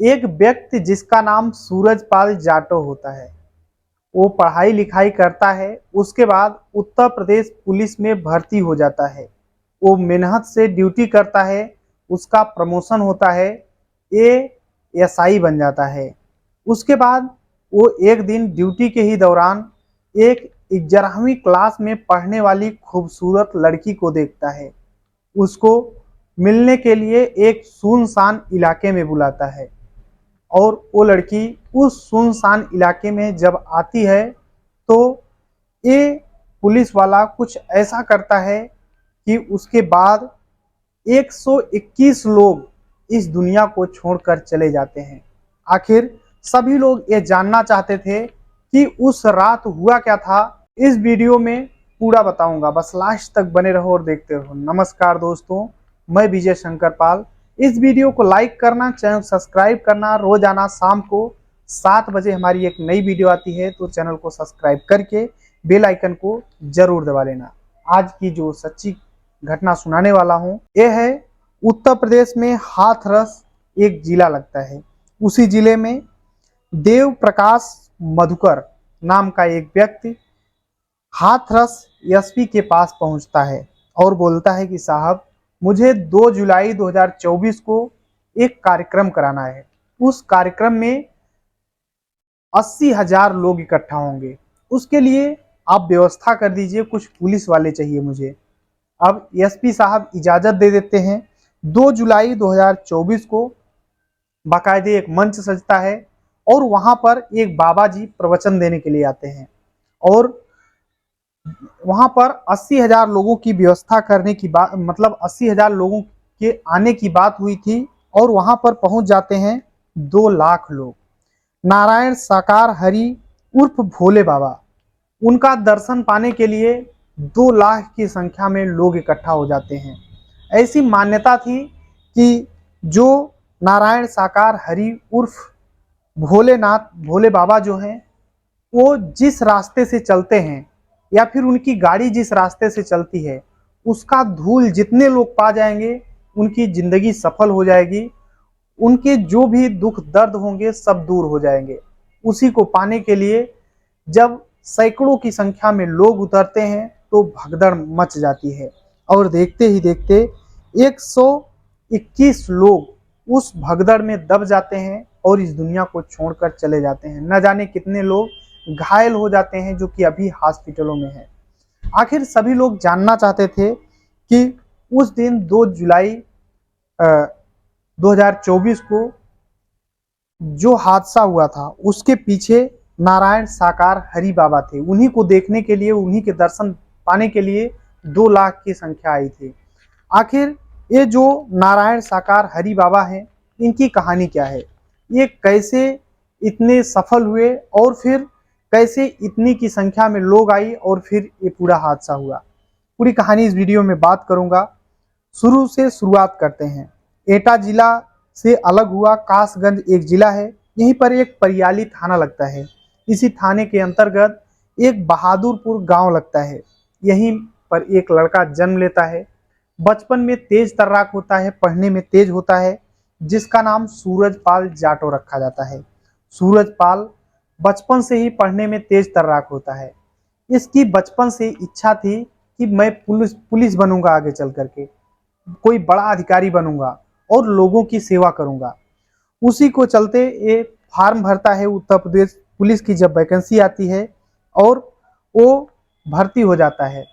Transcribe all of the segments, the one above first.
एक व्यक्ति जिसका नाम सूरजपाल जाटव होता है, वो पढ़ाई लिखाई करता है। उसके बाद उत्तर प्रदेश पुलिस में भर्ती हो जाता है। वो मेहनत से ड्यूटी करता है, उसका प्रमोशन होता है, एएसआई बन जाता है। उसके बाद वो एक दिन ड्यूटी के ही दौरान एक 11वीं क्लास में पढ़ने वाली खूबसूरत लड़की को देखता है। उसको मिलने के लिए एक सुनसान इलाके में बुलाता है और वो लड़की उस सुनसान इलाके में जब आती है तो ये पुलिस वाला कुछ ऐसा करता है कि उसके बाद 121 लोग इस दुनिया को छोड़कर चले जाते हैं। आखिर सभी लोग ये जानना चाहते थे कि उस रात हुआ क्या था। इस वीडियो में पूरा बताऊंगा, बस लास्ट तक बने रहो और देखते रहो। नमस्कार दोस्तों, मैं विजय शंकर पाल। इस वीडियो को लाइक करना, चैनल सब्सक्राइब करना। रोजाना शाम को 7 बजे हमारी एक नई वीडियो आती है, तो चैनल को सब्सक्राइब करके बेल आइकन को जरूर दबा लेना। आज की जो सच्ची घटना सुनाने वाला हूँ, यह है उत्तर प्रदेश में हाथरस एक जिला लगता है। उसी जिले में देव प्रकाश मधुकर नाम का एक व्यक्ति हाथरस एसपी के पास पहुंचता है और बोलता है कि साहब, मुझे 2 जुलाई 2024 को एक कार्यक्रम कराना है। उस कार्यक्रम में 80,000 लोग इकट्ठा होंगे। उसके लिए आप व्यवस्था कर दीजिए, कुछ पुलिस वाले चाहिए मुझे। अब एसपी साहब इजाजत दे देते हैं। 2 जुलाई 2024 को बाकायदे एक मंच सजता है और वहां पर एक बाबा जी प्रवचन देने के लिए आते हैं और वहां पर 80,000 लोगों की व्यवस्था करने की बात, मतलब 80,000 लोगों के आने की बात हुई थी और वहां पर पहुंच जाते हैं 2 लाख लोग। नारायण साकार हरि उर्फ भोले बाबा, उनका दर्शन पाने के लिए 2 लाख की संख्या में लोग इकट्ठा हो जाते हैं। ऐसी मान्यता थी कि जो नारायण साकार हरि उर्फ भोलेनाथ, भोले बाबा जो हैं, वो जिस रास्ते से चलते हैं या फिर उनकी गाड़ी जिस रास्ते से चलती है, उसका धूल जितने लोग पा जाएंगे उनकी जिंदगी सफल हो जाएगी। उनके जो भी दुख दर्द होंगे सब दूर हो जाएंगे। उसी को पाने के लिए जब सैकड़ों की संख्या में लोग उतरते हैं तो भगदड़ मच जाती है और देखते ही देखते 121 लोग उस भगदड़ में दब जाते हैं और इस दुनिया को छोड़कर चले जाते हैं। न जाने कितने लोग घायल हो जाते हैं जो कि अभी हॉस्पिटलों में हैं। आखिर सभी लोग जानना चाहते थे कि उस दिन 2 जुलाई 2024 को जो हादसा हुआ था उसके पीछे नारायण साकार हरि बाबा थे। उन्हीं को देखने के लिए, उन्हीं के दर्शन पाने के लिए 2 लाख की संख्या आई थी। आखिर ये जो नारायण साकार हरि बाबा हैं, इनकी कहानी क्या है, ये कैसे इतने सफल हुए और फिर कैसे इतनी की संख्या में लोग आई और फिर ये पूरा हादसा हुआ, पूरी कहानी इस वीडियो में बात करूंगा। शुरू से शुरुआत करते हैं। एटा जिला से अलग हुआ कासगंज एक जिला है, यहीं पर एक परियाली थाना लगता है। इसी थाने के अंतर्गत एक बहादुरपुर गांव लगता है। यहीं पर एक लड़का जन्म लेता है। बचपन में तेज तर्राक होता है, पढ़ने में तेज होता है, जिसका नाम सूरजपाल जाटव रखा जाता है। सूरजपाल बचपन से ही पढ़ने में तेज तर्राक होता है। इसकी बचपन से इच्छा थी कि मैं पुलिस बनूंगा, आगे चल करके कोई बड़ा अधिकारी बनूंगा और लोगों की सेवा करूंगा। उसी को चलते ये फॉर्म भरता है उत्तर प्रदेश पुलिस की जब वैकेंसी आती है और वो भर्ती हो जाता है।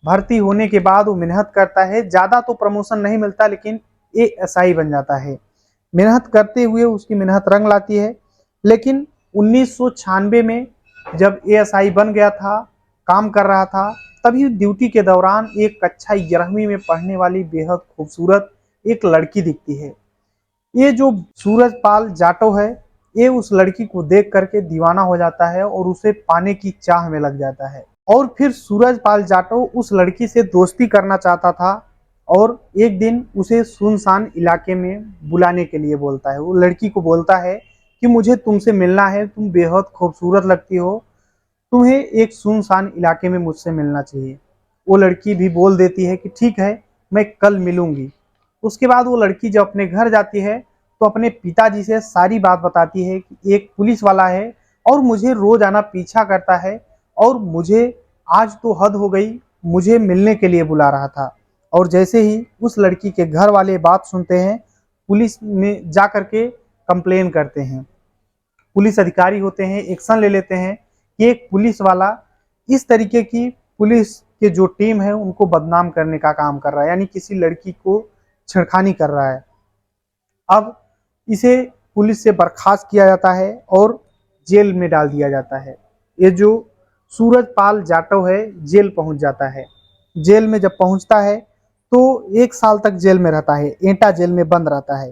भर्ती होने के बाद वो मेहनत करता है। ज़्यादा तो प्रमोशन नहीं मिलता, लेकिन एएसआई बन जाता है। मेहनत करते हुए उसकी मेहनत रंग लाती है। लेकिन 1996 में जब एएसआई बन गया था, काम कर रहा था, तभी ड्यूटी के दौरान एक कक्षा 11वीं में पढ़ने वाली बेहद खूबसूरत एक लड़की दिखती है। ये जो सूरजपाल जाटव है, ये उस लड़की को देख करके दीवाना हो जाता है और उसे पाने की चाह में लग जाता है। और फिर सूरजपाल जाटव उस लड़की से दोस्ती करना चाहता था और एक दिन उसे सुनसान इलाके में बुलाने के लिए बोलता है। वो लड़की को बोलता है कि मुझे तुमसे मिलना है, तुम बेहद खूबसूरत लगती हो, तुम्हें एक सुनसान इलाके में मुझसे मिलना चाहिए। वो लड़की भी बोल देती है कि ठीक है, मैं कल मिलूंगी। उसके बाद वो लड़की जब अपने घर जाती है तो तो अपने पिताजी से सारी बात बताती है कि एक पुलिस वाला है और मुझे रोज आना पीछा करता है और मुझे आज तो हद हो गई, मुझे मिलने के लिए बुला रहा था। और जैसे ही उस लड़की के घर वाले बात सुनते हैं, पुलिस में जा करके कंप्लेन करते हैं। पुलिस अधिकारी होते हैं, एक्शन ले लेते हैं कि एक पुलिस वाला इस तरीके की पुलिस के जो टीम है उनको बदनाम करने का काम कर रहा है, यानी किसी लड़की को छेड़खानी कर रहा है। अब इसे पुलिस से बर्खास्त किया जाता है और जेल में डाल दिया जाता है। ये जो सूरजपाल जाटव है जेल पहुंच जाता है। जेल में जब पहुंचता है तो 1 साल तक जेल में रहता है, एटा जेल में बंद रहता है।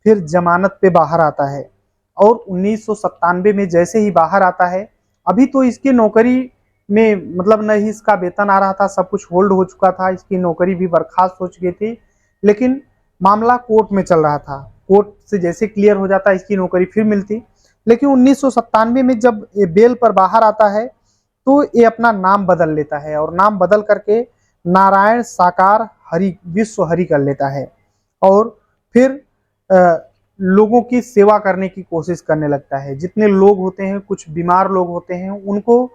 फिर जमानत पे बाहर आता है और 1997 में जैसे ही बाहर आता है, अभी तो इसकी नौकरी में मतलब न ही इसका वेतन आ रहा था, सब कुछ होल्ड हो चुका था, इसकी नौकरी भी बर्खास्त हो चुकी थी, लेकिन मामला कोर्ट में चल रहा था। कोर्ट से जैसे क्लियर हो जाता इसकी नौकरी फिर मिलती। लेकिन 1997 में जब ये बेल पर बाहर आता है तो ये अपना नाम बदल लेता है और नाम बदल करके नारायण साकार हरि विश्व हरि कर लेता है और फिर लोगों की सेवा करने की कोशिश करने लगता है। जितने लोग होते हैं, कुछ बीमार लोग होते हैं, उनको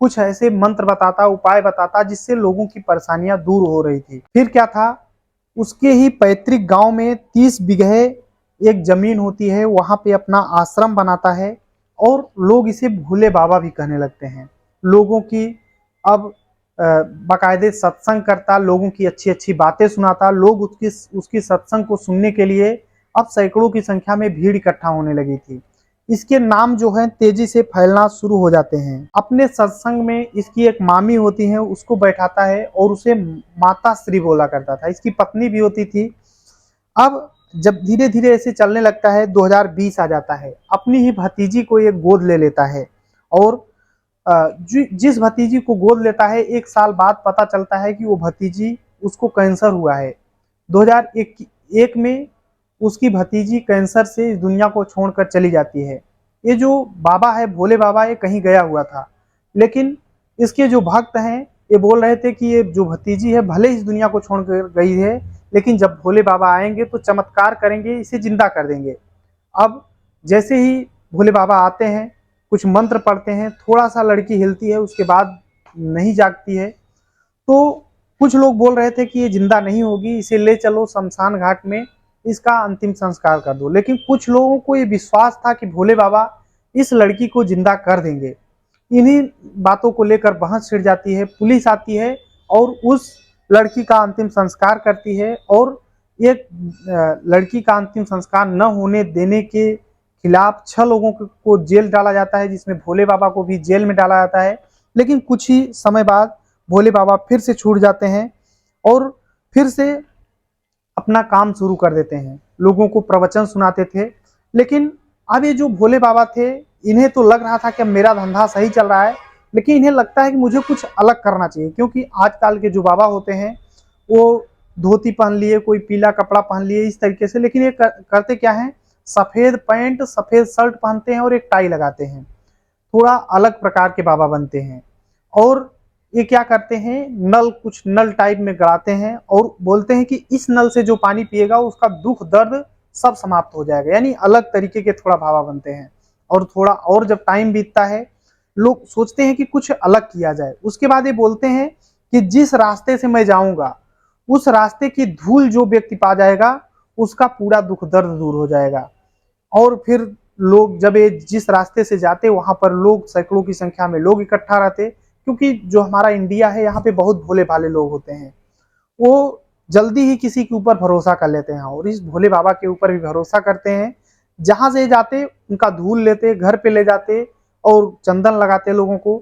कुछ ऐसे मंत्र बताता, उपाय बताता जिससे लोगों की परेशानियां दूर हो रही थी। फिर क्या था, उसके ही पैतृक गांव में 30 बीघे एक जमीन होती है, वहां पे अपना आश्रम बनाता है और लोग इसे भोले बाबा भी कहने लगते हैं। लोगों की अब बाकायदे सत्संग करता, लोगों की अच्छी अच्छी बातें सुनाता, लोग उसकी सत्संग को सुनने के लिए अब सैकड़ों की संख्या में भीड़ इकट्ठा होने लगी थी। इसके नाम जो है तेजी से फैलना शुरू हो जाते हैं। अपने सत्संग में इसकी एक मामी होती है, उसको बैठाता है और उसे माता श्री बोला करता था। इसकी पत्नी भी होती थी। अब जब धीरे धीरे ऐसे चलने लगता है, 2020 आ जाता है, अपनी ही भतीजी को एक गोद ले लेता है और जिस भतीजी को गोद लेता है 1 साल बाद पता चलता है कि वो भतीजी उसको कैंसर हुआ है। 2001 में उसकी भतीजी कैंसर से इस दुनिया को छोड़कर चली जाती है। ये जो बाबा है भोले बाबा, ये कहीं गया हुआ था, लेकिन इसके जो भक्त हैं ये बोल रहे थे कि ये जो भतीजी है भले इस दुनिया को छोड़कर गई है, लेकिन जब भोले बाबा आएंगे तो चमत्कार करेंगे, इसे जिंदा कर देंगे। अब जैसे ही भोले बाबा आते हैं, कुछ मंत्र पढ़ते हैं, थोड़ा सा लड़की हिलती है, उसके बाद नहीं जागती है। तो कुछ लोग बोल रहे थे कि ये जिंदा नहीं होगी, इसे ले चलो शमशान घाट में, इसका अंतिम संस्कार कर दो। लेकिन कुछ लोगों को ये विश्वास था कि भोले बाबा इस लड़की को जिंदा कर देंगे। इन्हीं बातों को लेकर बहस छिड़ जाती है, पुलिस आती है और उस लड़की का अंतिम संस्कार करती है और एक लड़की का अंतिम संस्कार न होने देने के खिलाफ 6 लोगों को जेल डाला जाता है, जिसमें भोले बाबा को भी जेल में डाला जाता है। लेकिन कुछ ही समय बाद भोले बाबा फिर से छूट जाते हैं और फिर से अपना काम शुरू कर देते हैं, लोगों को प्रवचन सुनाते थे। लेकिन अब ये जो भोले बाबा थे, इन्हें तो लग रहा था कि मेरा धंधा सही चल रहा है, लेकिन इन्हें लगता है कि मुझे कुछ अलग करना चाहिए, क्योंकि आजकल के जो बाबा होते हैं वो धोती पहन लिए, कोई पीला कपड़ा पहन लिए इस तरीके से, लेकिन ये करते क्या है, सफेद पैंट सफेद शर्ट पहनते हैं और एक टाई लगाते हैं, थोड़ा अलग प्रकार के बाबा बनते हैं। और ये क्या करते हैं, कुछ नल टाइप में गड़ाते हैं और बोलते हैं कि इस नल से जो पानी पिएगा उसका दुख दर्द सब समाप्त हो जाएगा, यानी अलग तरीके के थोड़ा बाबा बनते हैं। और थोड़ा और जब टाइम बीतता है, लोग सोचते हैं कि कुछ अलग किया जाए। उसके बाद ये बोलते हैं कि जिस रास्ते से मैं जाऊंगा उस रास्ते की धूल जो व्यक्ति पा जाएगा उसका पूरा दुख दर्द दूर हो जाएगा। और फिर लोग जब ये जिस रास्ते से जाते, वहां पर लोग सैकड़ों की संख्या में लोग इकट्ठा रहते, क्योंकि जो हमारा इंडिया है यहाँ पे बहुत भोले भाले लोग होते हैं। वो जल्दी ही किसी के ऊपर भरोसा कर लेते हैं और इस भोले बाबा के ऊपर भी भरोसा करते हैं। जहां से जाते उनका धूल लेते, घर पे ले जाते और चंदन लगाते लोगों को।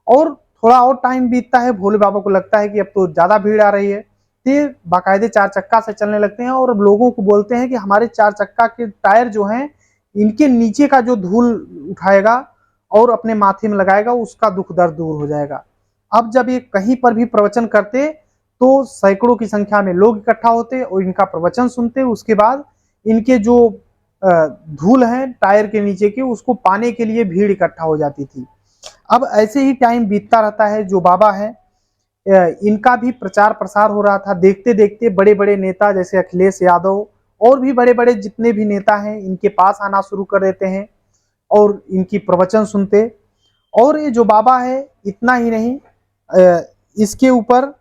और थोड़ा और टाइम बीतता है, भोले बाबा को लगता है कि अब तो ज्यादा भीड़ आ रही है, तो बाकायदे 4 चक्का से चलने लगते हैं और लोगों को बोलते हैं कि हमारे 4 चक्का के टायर जो हैं, इनके नीचे का जो धूल उठाएगा और अपने माथे में लगाएगा उसका दुख दर्द दूर हो जाएगा। अब जब ये कहीं पर भी प्रवचन करते तो सैकड़ों की संख्या में लोग इकट्ठा होते और इनका प्रवचन सुनते। उसके बाद इनके जो धूल है टायर के नीचे के, उसको पाने के लिए भीड़ इकट्ठा हो जाती थी। अब ऐसे ही टाइम बीतता रहता है। जो बाबा है इनका भी प्रचार प्रसार हो रहा था। देखते देखते बड़े बड़े नेता जैसे अखिलेश यादव और भी बड़े बड़े जितने भी नेता हैं इनके पास आना शुरू कर देते हैं और इनकी प्रवचन सुनते। और ये जो बाबा है इतना ही नहीं, इसके ऊपर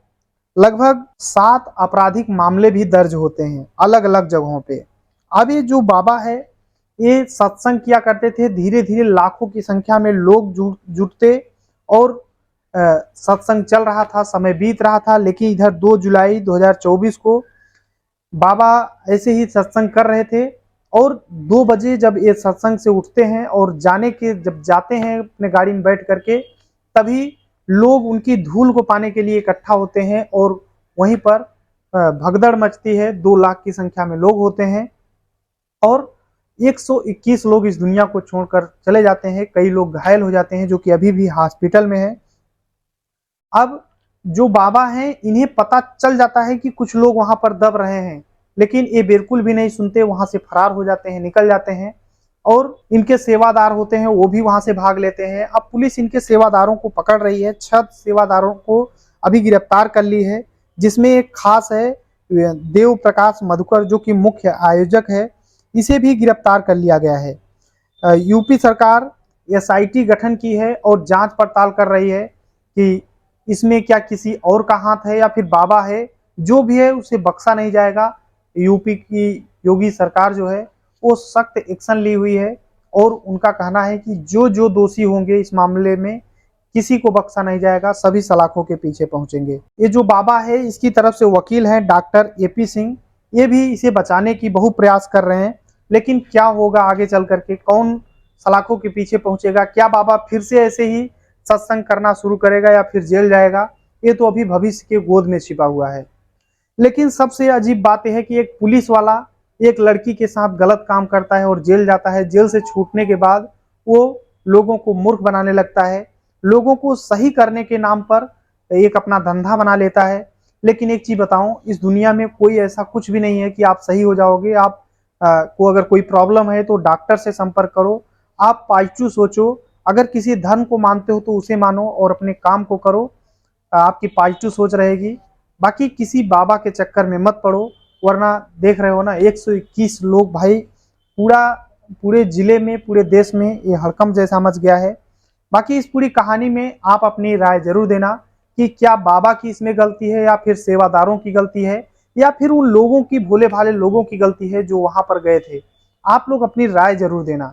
लगभग 7 आपराधिक मामले भी दर्ज होते हैं अलग अलग जगहों पे। अब ये जो बाबा है ये सत्संग किया करते थे, धीरे धीरे लाखों की संख्या में लोग जुटते और सत्संग चल रहा था, समय बीत रहा था। लेकिन इधर 2 जुलाई 2024 को बाबा ऐसे ही सत्संग कर रहे थे और 2 बजे जब ये सत्संग से उठते हैं और जब जाते हैं अपने गाड़ी में बैठ करके, तभी लोग उनकी धूल को पाने के लिए इकट्ठा होते हैं और वहीं पर भगदड़ मचती है। 2 लाख की संख्या में लोग होते हैं और 121 लोग इस दुनिया को छोड़कर चले जाते हैं। कई लोग घायल हो जाते हैं जो कि अभी भी हॉस्पिटल में है। अब जो बाबा हैं इन्हें पता चल जाता है कि कुछ लोग वहां पर दब रहे हैं, लेकिन ये बिल्कुल भी नहीं सुनते, वहां से फरार हो जाते हैं, निकल जाते हैं। और इनके सेवादार होते हैं वो भी वहां से भाग लेते हैं। अब पुलिस इनके सेवादारों को पकड़ रही है। 6 सेवादारों को अभी गिरफ्तार कर ली है, जिसमें एक खास है देव प्रकाश मधुकर जो कि मुख्य आयोजक है, इसे भी गिरफ्तार कर लिया गया है। यूपी सरकार एसआईटी गठन की है और जांच पड़ताल कर रही है कि इसमें क्या किसी और का हाथ है या फिर बाबा है। जो भी है उसे बख्शा नहीं जाएगा। यूपी की योगी सरकार जो है वो सख्त एक्शन ली हुई है और उनका कहना है कि जो जो दोषी होंगे इस मामले में किसी को बख्शा नहीं जाएगा, सभी सलाखों के पीछे पहुंचेंगे। ये जो बाबा है इसकी तरफ से वकील हैं डॉक्टर एपी सिंह, ये भी इसे बचाने की बहु प्रयास कर रहे हैं। लेकिन क्या होगा आगे चल करके, कौन सलाखों के पीछे पहुंचेगा, क्या बाबा फिर से ऐसे ही सत्संग करना शुरू करेगा या फिर जेल जाएगा, ये तो अभी भविष्य के गोद में छिपा हुआ है। लेकिन सबसे अजीब बात यह है कि एक पुलिस वाला एक लड़की के साथ गलत काम करता है और जेल जाता है। जेल से छूटने के बाद वो लोगों को मूर्ख बनाने लगता है, लोगों को सही करने के नाम पर एक अपना धंधा बना लेता है। लेकिन एक चीज बताऊं, इस दुनिया में कोई ऐसा कुछ भी नहीं है कि आप सही हो जाओगे। आप को अगर कोई प्रॉब्लम है तो डॉक्टर से संपर्क करो। आप पॉजिटिव सोचो, अगर किसी धर्म को मानते हो तो उसे मानो और अपने काम को करो, आपकी पॉजिटिव सोच रहेगी। बाकी किसी बाबा के चक्कर में मत पड़ो, वरना देख रहे हो ना 121 लोग भाई, पूरे जिले में पूरे देश में ये हड़कंप जैसा मच गया है। बाकी इस पूरी कहानी में आप अपनी राय जरूर देना कि क्या बाबा की इसमें गलती है या फिर सेवादारों की गलती है या फिर उन लोगों की, भोले भाले लोगों की गलती है जो वहां पर गए थे। आप लोग अपनी राय जरूर देना।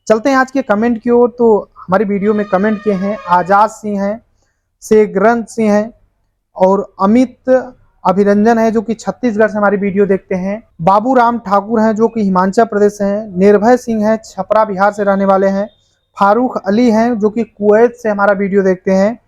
चलते हैं आज के कमेंट की ओर। तो हमारी वीडियो में कमेंट किए हैं आजाद सिंह हैं, शेखरंज सिंह हैं और अमित अभिरंजन है जो कि छत्तीसगढ़ से हमारी वीडियो देखते हैं। बाबू राम ठाकुर हैं जो कि हिमाचल प्रदेश से हैं। निर्भय सिंह हैं, छपरा बिहार से रहने वाले हैं। फारूक अली हैं जो कि कुवैत से हमारा वीडियो देखते हैं।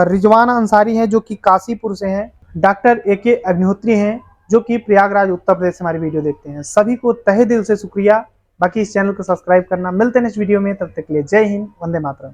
रिजवान अंसारी हैं जो कि काशीपुर से हैं। डॉक्टर AK अग्निहोत्री हैं जो कि प्रयागराज उत्तर प्रदेश से हमारी वीडियो देखते हैं। सभी को तहे दिल से शुक्रिया। बाकी इस चैनल को सब्सक्राइब करना। मिलते हैं नेक्स्ट वीडियो में, तब तक के लिए जय हिंद, वंदे मातरम।